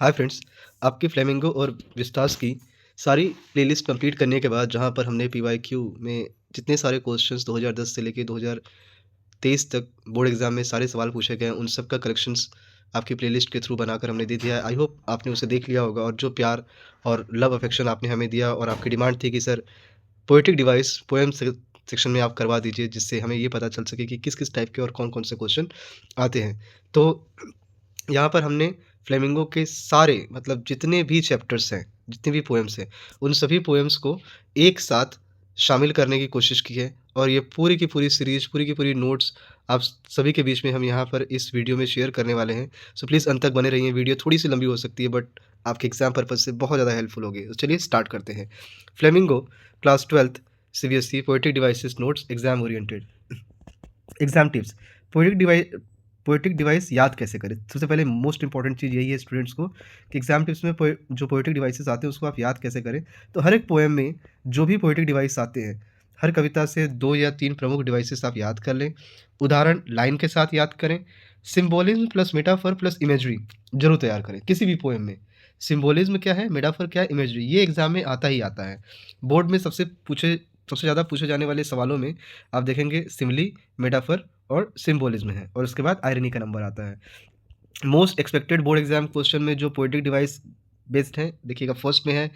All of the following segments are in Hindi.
हाय फ्रेंड्स, आपकी फ्लेमिंगो और विस्टास की सारी प्लेलिस्ट कंप्लीट करने के बाद जहाँ पर हमने पीवाईक्यू में जितने सारे क्वेश्चंस 2010 से लेके 2023 तक बोर्ड एग्जाम में सारे सवाल पूछे गए हैं, उन सब का कलेक्शंस आपकी प्लेलिस्ट के थ्रू बनाकर हमने दे दिया है। आई होप आपने उसे देख लिया होगा और जो प्यार और लव अफेक्शन आपने हमें दिया और आपकी डिमांड थी कि sir poetic device poem section में आप करवा दीजिए, जिससे हमें ये पता चल सके कि किस किस टाइप के और कौन कौन से क्वेश्चन आते हैं। तो यहाँ पर हमने फ्लेमिंगो के सारे मतलब जितने भी चैप्टर्स हैं, जितने भी पोएम्स हैं, उन सभी पोएम्स को एक साथ शामिल करने की कोशिश की है और ये पूरी की पूरी सीरीज़, पूरी की पूरी नोट्स आप सभी के बीच में हम यहाँ पर इस वीडियो में शेयर करने वाले हैं। सो प्लीज़ अंत तक बने रहिए। वीडियो थोड़ी-सी लंबी हो सकती है बट आपके एग्ज़ाम पर्पज़ से बहुत ज़्यादा हेल्पफुल होगी। तो चलिए स्टार्ट करते हैं। Flamingo class 12th CBSE poetic devices notes exam oriented. Exam tips. Poetic device याद कैसे करें? सबसे पहले मोस्ट इंपॉर्टेंट चीज़ यही है स्टूडेंट्स को कि एग्जाम टिप्स में जो पोएटिक डिवाइसेस आते हैं उसको आप याद कैसे करें। तो हर एक पोएम में जो भी पोएटिक डिवाइस आते हैं, हर कविता से 2 या 3 प्रमुख डिवाइसेस आप याद कर लें। उदाहरण लाइन के साथ याद करें। Symbolism plus metaphor plus imagery जरूर तैयार करें किसी भी पोएम में। सिम्बोलिज्म क्या है, मेटाफर क्या है, इमेजरी, ये एग्जाम में आता ही आता है। बोर्ड में सबसे ज़्यादा पूछे जाने वाले सवालों में आप देखेंगे सिमिली, मेटाफर और सिम्बोलिज्म है और उसके बाद आयरनी का नंबर आता है। Most expected board exam question में जो पोएटिक डिवाइस बेस्ड है, देखिएगा फर्स्ट में है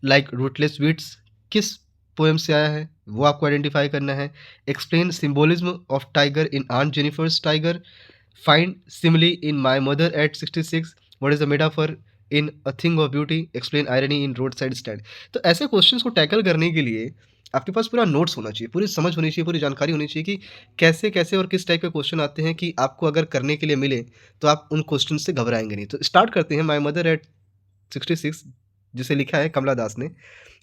लाइक रूटलेस वीड्स, किस पोएम से आया है वो आपको आइडेंटिफाई करना है। Explain symbolism of tiger in aunt Jennifer's tiger, find simile in my mother at 66, what is the metaphor in a thing of beauty, explain irony in road side stand. तो ऐसे क्वेश्चंस को टैकल करने के लिए आपके पास पूरा नोट्स होना चाहिए, पूरी समझ होनी चाहिए, पूरी जानकारी होनी चाहिए कि कैसे कैसे और किस टाइप के क्वेश्चन आते हैं कि आपको अगर करने के लिए मिले तो आप उन क्वेश्चन से घबराएंगे नहीं। तो स्टार्ट करते हैं। माई मदर एट 66 जिसे लिखा है कमला दास ने।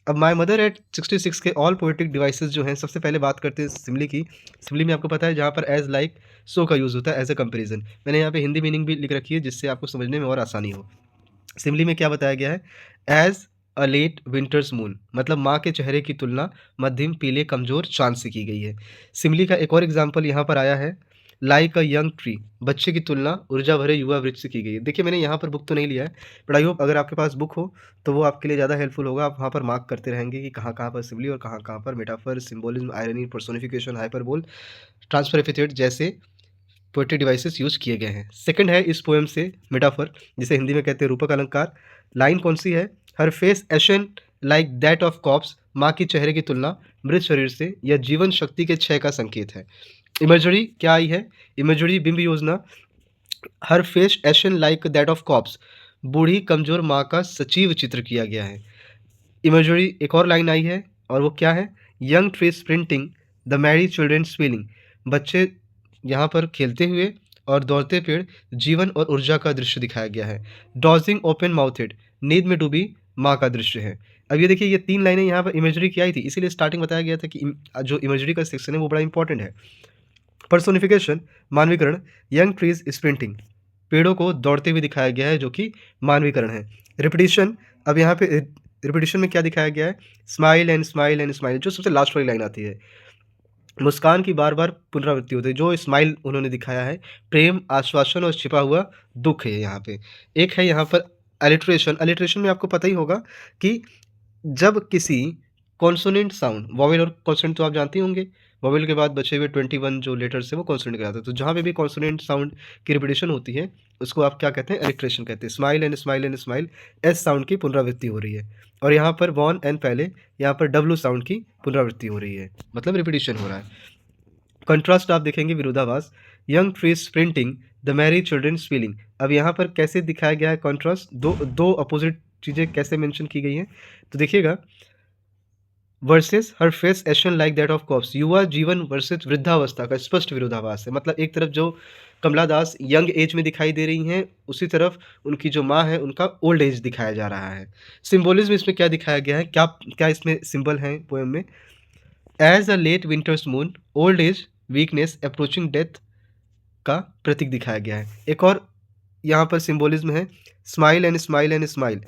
अब माई मदर एट 66 के ऑल पोएटिक डिवाइसेस जो हैं, सबसे पहले बात करते हैं सिमली की। सिमली में आपको पता है जहाँ पर एज लाइक सो का यूज़ होता है एज अ कंपेरिजन। मैंने यहाँ पे हिंदी मीनिंग भी लिख रखी है जिससे आपको समझने में और आसानी हो। सिमली में क्या बताया गया है, as a late winter's moon, मतलब माँ के चेहरे की तुलना मध्यम पीले कमजोर चांद से की गई है। सिमली का एक और एग्जाम्पल यहाँ पर आया है, लाइक अ यंग ट्री, बच्चे की तुलना ऊर्जा भरे युवा वृक्ष से की गई है। देखिए मैंने यहाँ पर बुक तो नहीं लिया है बट आई होप अगर आपके पास बुक हो तो वो आपके लिए ज़्यादा हेल्पफुल होगा। आप वहाँ पर मार्क करते रहेंगे कि कहाँ कहाँ पर सिमली और कहाँ कहाँ पर metaphor, symbolism, irony, personification, hyperbole, transfer epithet जैसे पोएट्री डिवाइसेस यूज़ किए गए हैं। सेकंड है इस पोएम से मेटाफर, जिसे हिंदी में कहते हैं रूपक अलंकार। लाइन कौन सी है, her face ashen like that of corpse, माँ की चेहरे की तुलना मृत शरीर से या जीवन शक्ति के क्षय का संकेत है। इमेजरी क्या आई है, इमेजरी बिंब योजना, her face ashen like that of corpse, बूढ़ी कमजोर माँ का सचिव चित्र किया गया है। इमेजरी एक और लाइन आई है और वो क्या है, young tree sprinting the merry children spilling, बच्चे यहाँ पर खेलते हुए और दौड़ते पेड़, जीवन और ऊर्जा का दृश्य दिखाया गया है। डॉजिंग ओपन माउथेड, नींद में डूबी माँ का दृश्य है। अब ये देखिए ये 3 लाइनें यहाँ पर इमेजरी की आई थी, इसीलिए स्टार्टिंग बताया गया था कि जो इमेजरी का सेक्शन है वो बड़ा इंपॉर्टेंट है। पर्सोनिफिकेशन मानवीकरण, यंग ट्रीज स्प्रिंटिंग, पेड़ों को दौड़ते हुए दिखाया गया है जो कि मानवीकरण है। रिपीटिशन, अब यहाँ पे रिपीटिशन में क्या दिखाया गया है, smile and smile and smile, जो सबसे लास्ट वाली लाइन आती है, मुस्कान की बार बार पुनरावृत्ति होती है। जो स्माइल उन्होंने दिखाया है, प्रेम, आश्वासन और छिपा हुआ दुख है यहाँ पे। एक है यहाँ पर अलिट्रेशन, अलिट्रेशन में आपको पता ही होगा कि जब किसी कॉन्सोनेंट साउंड, वॉवेल और कॉन्सोनेंट तो आप जानते ही होंगे, वॉवेल के बाद बचे हुए 21 जो लेटर्स हैं वो कॉन्सोनेंट कहलाते हैं। तो जहाँ पे भी कॉन्सोनेंट साउंड की रिपीटिशन होती है उसको आप क्या कहते हैं, अलिट्रेशन कहते हैं। Smile and smile and smile, S sound की पुनरावृत्ति हो रही है और यहाँ पर वॉन एंड पहले यहाँ पर डब्लू साउंड की पुनरावृत्ति हो रही है, मतलब रिपीटिशन हो रहा है। कंट्रास्ट आप देखेंगे, विरोधाभास, young trees sprinting the Mary children spilling. अब यहाँ पर कैसे दिखाया गया है कॉन्ट्रास्ट, दो दो अपोजिट चीज़ें कैसे मेंशन की गई हैं, तो देखिएगा, versus her face ashen like that of corpse, युवा जीवन वर्सेस वृद्धावस्था का स्पष्ट विरोधाभास है। मतलब एक तरफ जो कमला दास यंग एज में दिखाई दे रही हैं, उसी तरफ उनकी जो माँ है उनका ओल्ड एज दिखाया जा रहा है। सिम्बोलिज्म इसमें क्या दिखाया गया है, क्या क्या इसमें सिंबल है पोएम में, as a late winter's moon, old age, weakness, approaching death का प्रतीक दिखाया गया है। एक और यहाँ पर सिंबोलिज्म है, smile and smile and smile,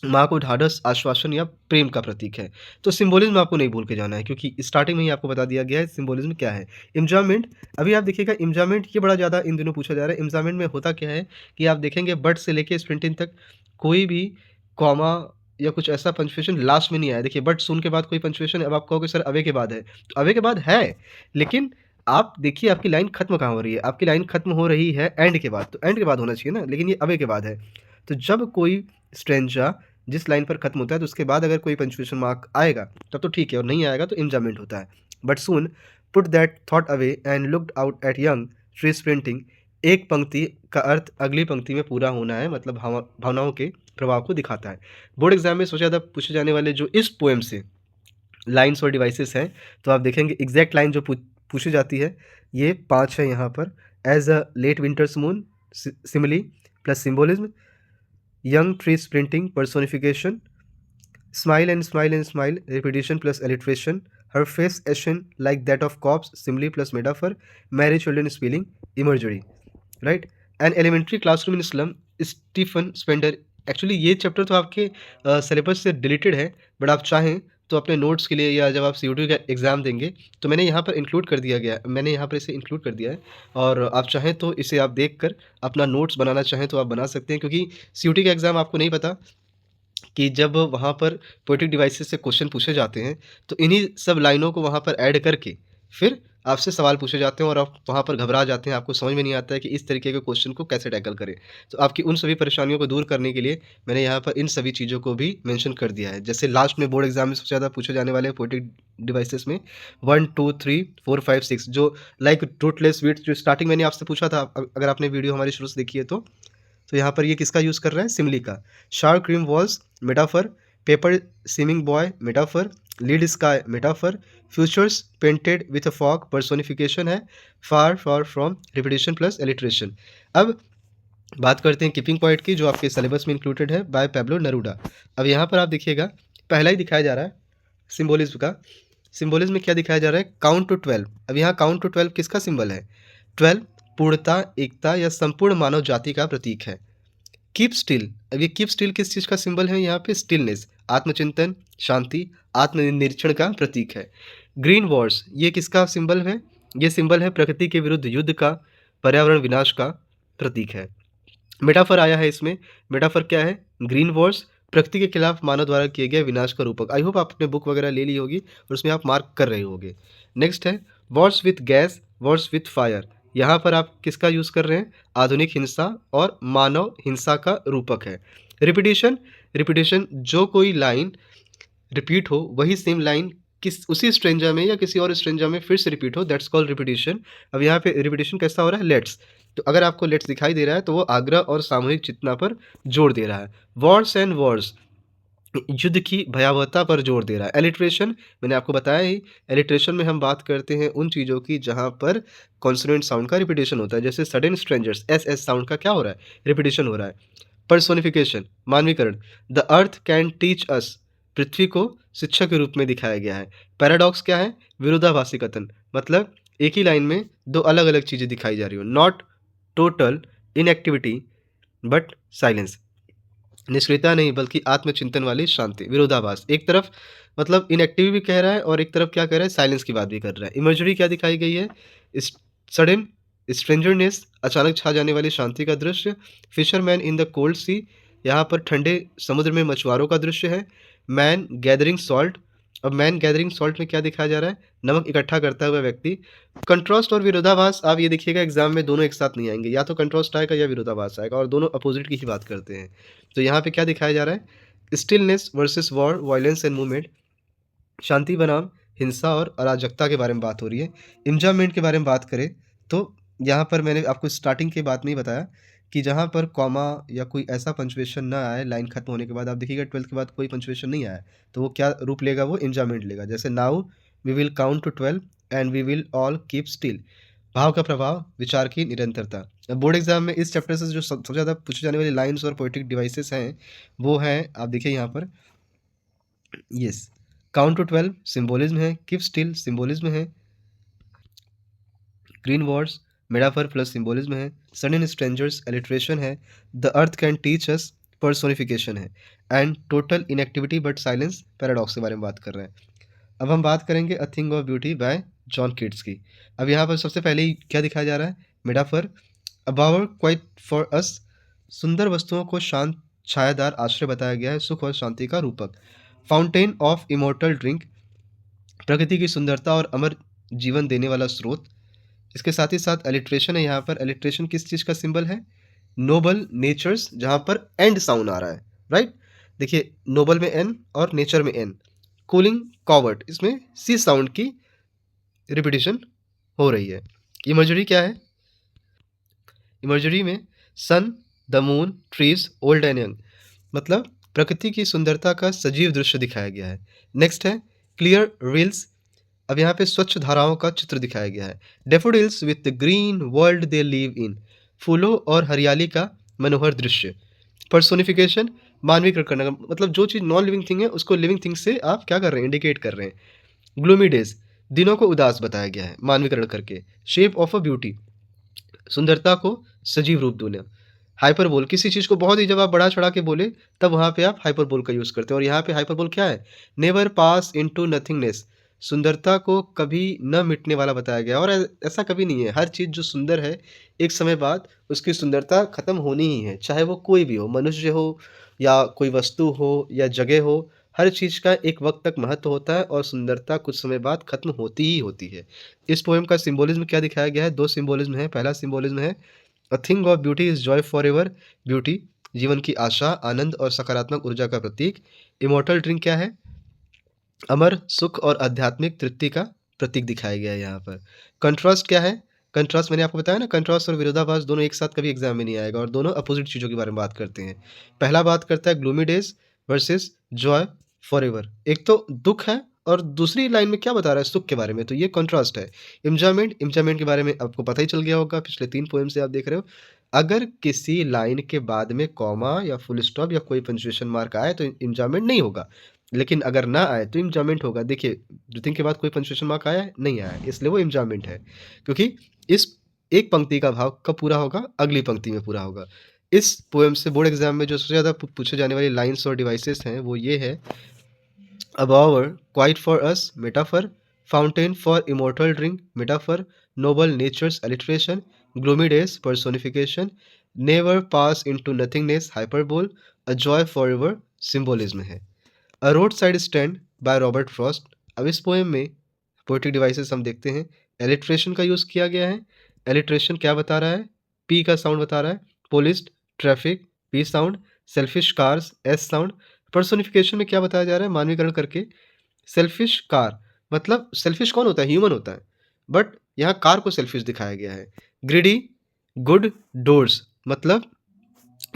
माँ को ढाढ़स, आश्वासन या प्रेम का प्रतीक है। तो सिम्बोलिज़्म आपको नहीं भूल के जाना है क्योंकि स्टार्टिंग में ही आपको बता दिया गया है सिम्बोलिज़्म क्या है। इन्जॉयमेंट, अभी आप देखिएगा इन्जॉयमेंट ये बड़ा ज़्यादा इन दिनों पूछा जा रहा है। इन्जॉयमेंट में होता क्या है कि आप देखेंगे बट से लेके स्प्रिंटिंग तक कोई भी कॉमा या कुछ ऐसा पंक्चुएशन लास्ट में नहीं आया। देखिए बट सून के बाद कोई पंक्चुएशन है, अब आप कहोगे सर अवे के बाद है। तो अवे के बाद है, लेकिन आप देखिए आपकी लाइन खत्म कहाँ हो रही है? आपकी लाइन खत्म हो रही है एंड के बाद, तो एंड के बाद होना चाहिए ना, लेकिन ये अवे के बाद है। तो जब कोई स्ट्रेंजा जिस लाइन पर खत्म होता है तो उसके बाद अगर कोई पंक्चुएशन मार्क आएगा तब तो ठीक है, और नहीं आएगा तो इंजॉयमेंट होता है। But soon put that thought away and looked out at young tree sprinting, एक पंक्ति का अर्थ अगली पंक्ति में पूरा होना है, मतलब भावनाओं के प्रभाव को दिखाता है। बोर्ड एग्जाम में सबसे ज़्यादा पूछे जाने वाले जो इस पोएम से लाइन्स और डिवाइसेस हैं, तो आप देखेंगे एग्जैक्ट लाइन जो पूछी जाती है ये 5 है यहाँ पर। As a late winter's moon, simile plus symbolism, young tree sprinting personification, smile and smile repetition plus alliteration, her face ashen like that of corpse simile plus metaphor, marry children spelling imagery, right? An elementary classroom in slum, Stephen Spender. Actually ये चैप्टर तो आपके सिलेबस से डिलीटेड है, बट आप चाहें तो अपने नोट्स के लिए या जब आप सीयूटी का एग्ज़ाम देंगे तो मैंने यहाँ पर इसे इंक्लूड कर दिया है, और आप चाहें तो इसे आप देख कर अपना नोट्स बनाना चाहें तो आप बना सकते हैं, क्योंकि सीयूटी का एग्ज़ाम आपको नहीं पता कि जब वहाँ पर पोएटिक डिवाइसेस से क्वेश्चन पूछे जाते हैं तो इन्हीं सब लाइनों को वहाँ पर ऐड करके फिर आपसे सवाल पूछे जाते हैं और आप वहाँ पर घबरा जाते हैं, आपको समझ में नहीं आता है कि इस तरीके के क्वेश्चन को कैसे टैकल करें। तो आपकी उन सभी परेशानियों को दूर करने के लिए मैंने यहाँ पर इन सभी चीज़ों को भी मेंशन कर दिया है। जैसे लास्ट में बोर्ड एग्जाम में सबसे ज़्यादा पूछे जाने वाले पोएटिक डिवाइसेस में 1, 2, 3, 4, 5, 6 जो लाइक रूटलेस विड्स, जो स्टार्टिंग मैंने आपसे पूछा था, अगर आपने वीडियो हमारी शुरू से देखी है तो यहाँ पर ये किसका यूज़ कर रहा है? सिमिली का। Shark cream walls metaphor, paper seeming boy metaphor, lead sky metaphor, futures painted with a fog personification है, far far from repetition plus alliteration. अब बात करते हैं कीपिंग पॉइंट की, जो आपके सिलेबस में इंक्लूडेड है बाय पैब्लो नेरूडा। अब यहाँ पर आप देखिएगा पहला ही दिखाया जा रहा है सिम्बोलिज्म का। सिम्बोलिज्म में क्या दिखाया जा रहा है? Count to 12। अब यहाँ काउंट टू 12 किसका सिंबल है? 12 पूर्णता, एकता या संपूर्ण मानव जाति का प्रतीक है। कीप स्टिल, अब ये कीप स्टिल किस चीज़ का सिंबल है? यहाँ पे स्टिलनेस, आत्मचिंतन, शांति, आत्मनिरीक्षण का प्रतीक है। ग्रीन वॉर्स ये किसका सिंबल है? ये सिंबल है प्रकृति के विरुद्ध युद्ध का, पर्यावरण विनाश का प्रतीक है। मेटाफर आया है इसमें, मेटाफर क्या है? ग्रीन वॉर्स प्रकृति के खिलाफ मानव द्वारा किए गए विनाश का रूपक। आई होप आपने बुक वगैरह ले ली होगी और उसमें आप मार्क कर रहे होगे। नेक्स्ट है Wars with gas, Wars with fire. यहाँ पर आप किसका यूज़ कर रहे हैं? आधुनिक हिंसा और मानव हिंसा का रूपक है। रिपीटिशन, रिपीटिशन जो कोई लाइन रिपीट हो वही सेम लाइन किस उसी स्ट्रेंजर में या किसी और स्ट्रेंजर में फिर से रिपीट हो, दैट्स कॉल्ड रिपीटिशन। अब यहाँ पे रिपीटिशन कैसा हो रहा है? लेट्स। तो अगर आपको लेट्स दिखाई दे रहा है तो वो आग्रह और सामूहिक चेतना पर जोर दे रहा है। वॉर्स एंड वॉर्स युद्ध की भयावहता पर जोर दे रहा है। एलिट्रेशन मैंने आपको बताया ही, एलिट्रेशन में हम बात करते हैं उन चीज़ों की जहाँ पर कॉन्सोनेंट साउंड का रिपीटेशन होता है, जैसे sudden strangers, S S sound का क्या हो रहा है? रिपीटेशन हो रहा है। पर्सोनिफिकेशन, मानवीकरण, the earth can teach us, पृथ्वी को शिक्षा के रूप में दिखाया गया है। पैराडॉक्स क्या है? विरोधाभासी कथन, मतलब एक ही लाइन में दो अलग अलग चीज़ें दिखाई जा रही हो। Not total inactivity but silence, निष्क्रियता नहीं बल्कि आत्मचिंतन वाली शांति। विरोधाभास, एक तरफ मतलब इनएक्टिव भी कह रहा है और एक तरफ क्या कह रहा है? साइलेंस की बात भी कर रहा है। इमर्जरी क्या दिखाई गई है? सडन स्ट्रेंजरनेस, अचानक छा जाने वाली शांति का दृश्य। फिशरमैन इन द कोल्ड सी, यहाँ पर ठंडे समुद्र में मछुआरों का दृश्य है। मैन गैदरिंग सॉल्ट, अब मैन गैदरिंग सॉल्ट में क्या दिखाया जा रहा है? नमक इकट्ठा करता हुआ व्यक्ति। कंट्रास्ट और विरोधाभास आप ये देखिएगा एग्जाम में दोनों एक साथ नहीं आएंगे, या तो कंट्रास्ट आएगा या विरोधाभास आएगा, और दोनों अपोजिट की ही बात करते हैं। तो यहाँ पे क्या दिखाया जा रहा है? Stillness versus war, violence and movement, शांति बनाम हिंसा और अराजकता के बारे में बात हो रही है। इंजॉयमेंट के बारे में बात करें तो यहाँ पर मैंने आपको स्टार्टिंग की बात नहीं बताया कि जहाँ पर कॉमा या कोई ऐसा पंचुएशन ना आए लाइन खत्म होने के बाद, आप देखिएगा 12th के बाद कोई पंचुएशन नहीं आया तो वो क्या रूप लेगा? वो इंजॉयमेंट लेगा। जैसे now we will count to 12 and we will all keep still, भाव का प्रभाव, विचार की निरंतरता। अब बोर्ड एग्जाम में इस चैप्टर से जो सबसे ज़्यादा पूछे जाने वाली लाइन्स और पोएटिक डिवाइसेस हैं वो हैं, आप देखिए यहाँ पर, यस, काउंट टू 12 सिम्बोलिज्म है, कीप स्टिल सिम्बोलिज्म है, green wars metaphor plus symbolism है, सडन स्ट्रेंजर्स एलिट्रेशन है, the earth can teach us personification है and total inactivity but silence paradox के बारे में बात कर रहे हैं। अब हम बात करेंगे अ thing of beauty bye John Keats की। अब यहाँ पर सबसे पहले ही क्या दिखाया जा रहा है? मेटाफर अबाउट क्वाइट फॉर अस, सुंदर वस्तुओं को शांत छायादार आश्रय बताया गया है, सुख और शांति का रूपक। फाउंटेन ऑफ इमोर्टल ड्रिंक, प्रकृति की सुंदरता और अमर जीवन देने वाला स्रोत। इसके साथ ही साथ एलिट्रेशन है यहाँ पर। एलिट्रेशन किस चीज़ का सिंबल है? नोबल नेचर्स, जहाँ पर एंड साउंड आ रहा है, राइट। देखिए नोबल में एन और नेचर में एन। कूलिंग कॉवर्ट, इसमें सी साउंड की रिपीटिशन हो रही है। इमर्जरी क्या है? इमर्जरी में sun, the moon, trees, old and young, मतलब प्रकृति की सुंदरता का सजीव दृश्य दिखाया गया है। नेक्स्ट है क्लियर रिल्स। अब यहाँ पे स्वच्छ धाराओं का चित्र दिखाया गया है। Daffodils with the green world they live in, फूलों और हरियाली का मनोहर दृश्य। पर्सोनिफिकेशन, मानवीकरण करना, मतलब जो चीज़ नॉन लिविंग थिंग है उसको लिविंग थिंग से आप क्या कर रहे हैं? इंडिकेट कर रहे हैं। ग्लूमी डेज, दिनों को उदास बताया गया है मानवीकरण करके। शेप ऑफ अ ब्यूटी, सुंदरता को सजीव रूप देना। हाइपरबोल, किसी चीज़ को बहुत ही जब आप बढ़ा चढ़ा के बोले तब वहाँ पे आप हाइपरबोल का यूज़ करते हैं। और यहाँ पे हाइपरबोल क्या है? नेवर पास इनटू नथिंगनेस, सुंदरता को कभी न मिटने वाला बताया गया। और ऐसा कभी नहीं है, हर चीज़ जो सुंदर है एक समय बाद उसकी सुंदरता खत्म होनी ही है, चाहे वो कोई भी हो, मनुष्य हो या कोई वस्तु हो या जगह हो। हर चीज़ का एक वक्त तक महत्व होता है और सुंदरता कुछ समय बाद खत्म होती ही होती है। इस पोएम का सिंबोलिज्म क्या दिखाया गया है? दो सिंबोलिज्म है। पहला सिंबोलिज्म है अ thing of beauty is Joy for ever, beauty जीवन की आशा, आनंद और सकारात्मक ऊर्जा का प्रतीक। इमोर्टल ड्रिंक क्या है? अमर सुख और आध्यात्मिक तृप्ति का प्रतीक दिखाया गया है यहाँ पर। कंट्रास्ट क्या है? कंट्रास्ट मैंने आपको बताया ना, कंट्रास्ट और विरोधाभास दोनों एक साथ कभी एग्जाम में नहीं आएगा और दोनों अपोजिट चीज़ों के बारे में बात करते हैं। पहला बात करता है gloomy days versus Joy forever. एक तो दुख है और दूसरी लाइन में क्या बता रहा है? सुख के बारे में। तो ये कंट्रास्ट है। एंजॉयमेंट, एंजॉयमेंट के बारे में आपको पता ही चल गया होगा, पिछले 3 पोएम से आप देख रहे हो। अगर किसी लाइन के बाद में कॉमा या फुल स्टॉप या कोई पंक्चुएशन मार्क आए तो एंजॉयमेंट नहीं होगा, लेकिन अगर ना आए तो एन्जॉयमेंट होगा। देखिए ब्रीथिंग के बाद कोई पंक्चुएशन मार्क आया है? नहीं आया है, इसलिए वो एन्जॉयमेंट है, क्योंकि इस एक पंक्ति का भाव कब पूरा होगा? अगली पंक्ति में पूरा होगा। इस पोएम से बोर्ड एग्जाम में जो सबसे ज़्यादा पूछे जाने वाली लाइन्स और डिवाइसेस हैं वो ये है: a bower quiet for us, metaphor. Fountain for immortal drink, metaphor. Noble natures, alliteration. Gloomy days, personification. Never pass into nothingness, hyperbole. A joy for ever, symbolism है। A road side stand by Robert Frost. अब इस पोएम में पोएटिक डिवाइसेस हम देखते हैं। एलिट्रेशन का यूज़ किया गया है। एलिट्रेशन क्या बता रहा है? पी का साउंड बता रहा है। Polished, traffic, P sound. Selfish cars, S sound. Personification में क्या बताया जा रहा है? मानवीकरण करके। सेल्फिश कार, मतलब सेल्फिश कौन होता है? ह्यूमन होता है, बट यहाँ कार को सेल्फिश दिखाया गया है। ग्रीडी, गुड डोर्स, मतलब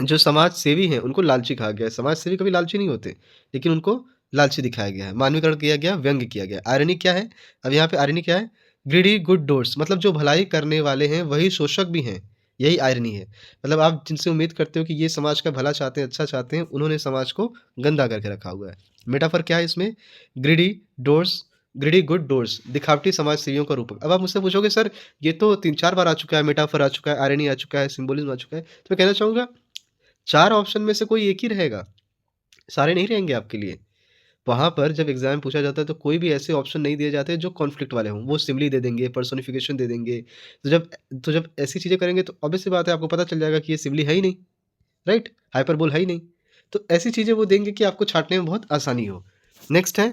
जो समाज सेवी हैं उनको लालची कहा गया है। समाज सेवी कभी लालची नहीं होते, लेकिन उनको लालची दिखाया गया है। मानवीकरण किया गया, व्यंग्य किया गया। आयरनी क्या है? अब यहाँ पे आयरनी क्या है? ग्रीडी गुड डोर्स, मतलब जो भलाई करने वाले हैं वही शोषक भी हैं, यही आयरनी है। मतलब आप जिनसे उम्मीद करते हो कि ये समाज का भला चाहते हैं, अच्छा चाहते हैं, उन्होंने समाज को गंदा करके रखा हुआ है। मेटाफर क्या है इसमें? Greedy doers, greedy good doers, दिखावटी समाज सेवियों का रूपक। अब आप मुझसे पूछोगे सर ये तो 3-4 बार आ चुका है, मेटाफर आ चुका है, आयरनी आ चुका है, सिंबोलिज्म आ चुका है। तो मैं कहना चाहूँगा 4 ऑप्शन में से कोई एक ही रहेगा, सारे नहीं रहेंगे आपके लिए। वहाँ पर जब एग्ज़ाम में पूछा जाता है तो कोई भी ऐसे ऑप्शन नहीं दिए जाते जो कॉन्फ्लिक्ट वाले हों। वो सिमिली दे देंगे, पर्सोनिफिकेशन दे देंगे। तो जब ऐसी चीज़ें करेंगे तो ऑब्वियस सी बात है, आपको पता चल जाएगा कि ये सिमिली है ही नहीं, राइट? हाइपरबोल है ही नहीं। तो ऐसी चीज़ें वो देंगे कि आपको छाँटने में बहुत आसानी हो। नेक्स्ट है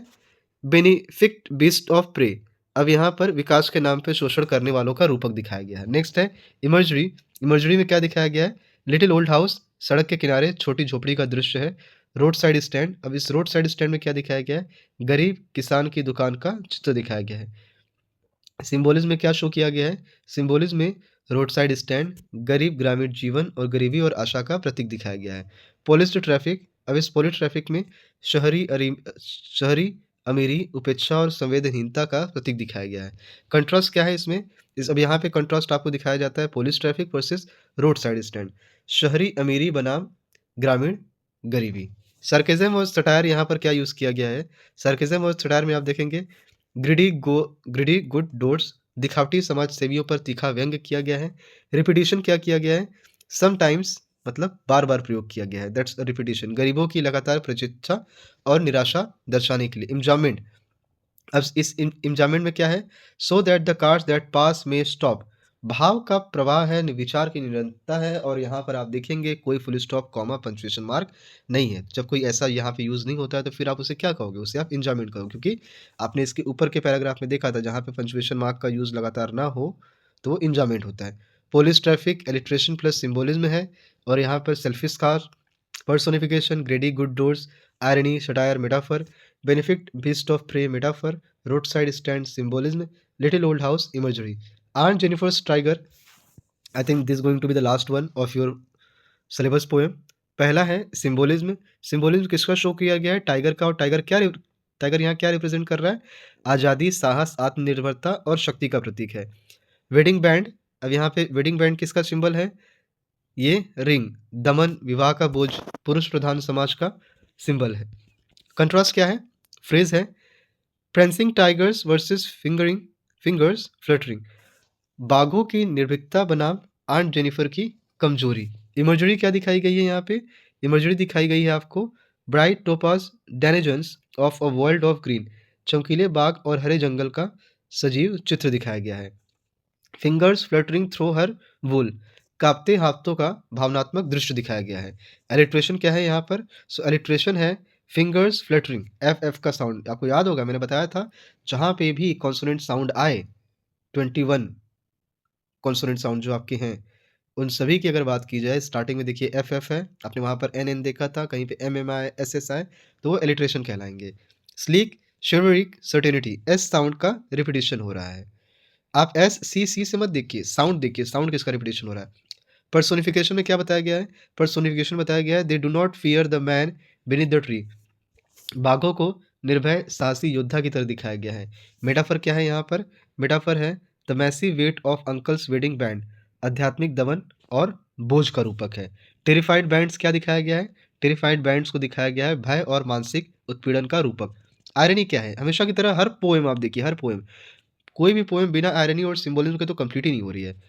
बेनिफिट बीस्ट ऑफ प्रे। अब यहाँ पर विकास के नाम पे शोषण करने वालों का रूपक दिखाया गया है। नेक्स्ट है इमर्जरी। इमर्जरी में क्या दिखाया गया है? लिटिल ओल्ड हाउस, सड़क के किनारे छोटी झोपड़ी का दृश्य है। रोड साइड स्टैंड, अब इस रोड साइड स्टैंड में क्या दिखाया गया है? गरीब किसान की दुकान का चित्र दिखाया गया है। सिंबोलिज्म में क्या शो किया गया है? सिंबोलिज्म में रोड साइड स्टैंड, गरीब ग्रामीण जीवन और गरीबी और आशा का प्रतीक दिखाया गया है। पोलिस्ड ट्रैफिक, अब इस पोलिस ट्रैफिक में शहरी अमीरी, उपेक्षा और संवेदनहीनता का प्रतीक दिखाया गया है। कंट्रास्ट क्या है इसमें? अब यहाँ पे कंट्रास्ट आपको दिखाया जाता है police traffic versus road side stand. शहरी अमीरी बनाम ग्रामीण गरीबी। सरकेज़म और सटायर यहाँ पर क्या यूज़ किया गया है? सरकेज़म और सटायर में आप देखेंगे ग्रिडी गुड डोर्स, दिखावटी समाज सेवियों पर तीखा व्यंग्य किया गया है। रिपीटिशन क्या किया गया है? समटाइम्स मतलब बार-बार प्रयोग किया गया है, दैट्स अ रिपिटिशन। गरीबों की लगातार प्रतीक्षा और निराशा दर्शाने के लिए। एन्जॉयमेंट, अब इस एन्जॉयमेंट में क्या है? So that the cars that pass में स्टॉप, भाव का प्रवाह है, विचार की निरंतरता है और यहाँ पर आप देखेंगे कोई full stop, comma, punctuation mark नहीं है। जब कोई ऐसा यहाँ पे यूज़ नहीं होता है तो फिर आप उसे क्या कहोगे? उसे आप एन्जॉयमेंट कहोगे, क्योंकि आपने इसके ऊपर के पैराग्राफ में देखा था जहाँ पे पंक्चुएशन मार्क का यूज़ लगातार ना हो, तो वो एन्जॉयमेंट होता है। Police traffic alliteration plus symbolism है और यहाँ पर selfish car, personification, greedy good doors, irony, satire, metaphor, benefit, beast of prey, metaphor, roadside stand, symbolism, little old house, imagery. Aunt Jennifer's Tiger, I think this is going to be the last one of your syllabus poem. पहला है सिंबोलिज्म। सिंबोलिज्म किसका शो किया गया है? टाइगर का। और टाइगर यहाँ क्या रिप्रेजेंट कर रहा है? आज़ादी, साहस, आत्मनिर्भरता और शक्ति का प्रतीक है। वेडिंग बैंड, अब यहाँ पे वेडिंग बैंड किसका सिंबल है? ये रिंग, दमन, विवाह का बोझ, पुरुष प्रधान समाज का सिंबल है। कंट्रास्ट क्या है? फ्रेज है prancing tigers versus fingers fluttering, बाघों की निर्भीकता बनाम आंट जेनिफर की कमजोरी। इमर्जरी क्या दिखाई गई है यहाँ पे? इमर्जरी दिखाई गई है आपको bright topaz denizens of a world of green, चमकीले बाग और हरे जंगल का सजीव चित्र दिखाया गया है। फिंगर्स फ्लटरिंग थ्रू हर वूल, कांपते हाथों का भावनात्मक दृश्य दिखाया गया है। एलिट्रेशन क्या है यहाँ पर? सो एलिट्रेशन है फिंगर्स फ्लटरिंग, एफ एफ का साउंड आपको याद होगा, मैंने बताया था जहाँ पे भी कॉन्सोनेंट साउंड आए, 21 कॉन्सोनेंट साउंड जो आपके हैं उन सभी की अगर बात की जाए, स्टार्टिंग में देखिए एफ एफ है, आपने वहाँ पर एन एन देखा था, कहीं पे एम एम आए, एस एस आए, तो वो एलिट्रेशन कहलाएंगे। Sleek, chivalric, certainty, S sound का रिपीटिशन हो रहा है। आप एस सी सी से मत देखिए, साउंड देखिए, साउंड किसका रिपीटिशन हो रहा है। पर्सोनिफिकेशन में क्या बताया गया है? पर्सोनिफिकेशन बताया गया है दे do not fear the man beneath the tree, बाघों को निर्भय साहसी योद्धा की तरह दिखाया गया है। मेटाफर क्या है यहाँ पर? मेटाफर है the massive weight of uncle's wedding band, आध्यात्मिक दमन और बोझ का रूपक है। टेरिफाइड बैंड्स क्या दिखाया गया है? टेरिफाइड बैंड्स को दिखाया गया है भय और मानसिक उत्पीड़न का रूपक। आयरनी क्या है? हमेशा की तरह हर पोएम आप देखिए, हर पोएम, कोई भी पोएम बिना आयरनी और सिंबोलिज्म के तो कंप्लीट ही नहीं हो रही है।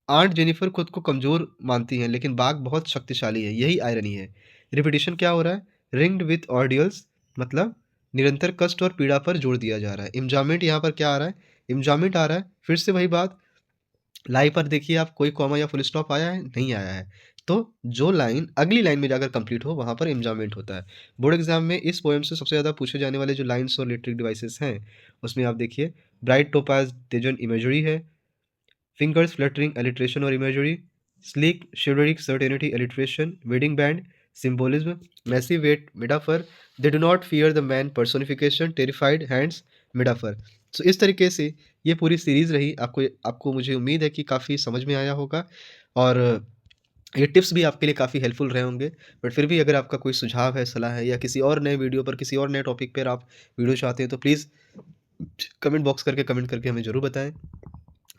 आंट जेनिफर खुद को कमजोर मानती हैं लेकिन बाघ बहुत शक्तिशाली है, यही आयरनी है। रिपीटिशन क्या हो रहा है? रिंग्ड विथ ऑडियल्स, मतलब निरंतर कष्ट और पीड़ा पर जोर दिया जा रहा है। इम्जामेंट यहाँ पर क्या आ रहा है? इम्जामेंट आ रहा है, फिर से वही बात, लाई पर देखिए आप, कोई कॉमा या फुल स्टॉप आया है? नहीं आया है। तो जो लाइन अगली लाइन में जाकर कंप्लीट हो वहां पर इम्जामेंट होता है। बोर्ड एग्जाम में इस पोएम से सबसे ज़्यादा पूछे जाने वाले जो लाइन्स और लिटरेरी डिवाइसेस हैं उसमें आप देखिए ब्राइट टोपाज तेजन इमेजरी है, फिंगर्स फ्लटरिंग एलिट्रेशन और imagery, sleek chivalric certainty alliteration, wedding band symbolism, massive weight metaphor, they do not fear the man personification, terrified hands metaphor. So इस तरीके से ये पूरी सीरीज़ रही। आपको आपको मुझे उम्मीद है कि काफ़ी समझ में आया होगा और ये टिप्स भी आपके लिए काफ़ी हेल्पफुल रहे होंगे। बट फिर भी अगर आपका कोई सुझाव है, सलाह है या किसी और नए वीडियो पर, किसी और नए टॉपिक पर आप वीडियो चाहते हैं तो प्लीज़ कमेंट बॉक्स करके कमेंट करके हमें ज़रूर बताएं।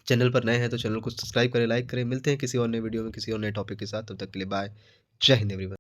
चैनल पर नए हैं तो चैनल को सब्सक्राइब करें, लाइक करें। मिलते हैं किसी और नए वीडियो में किसी और नए टॉपिक के साथ, तब तक के लिए बाय। जय हिंद एवरीवन।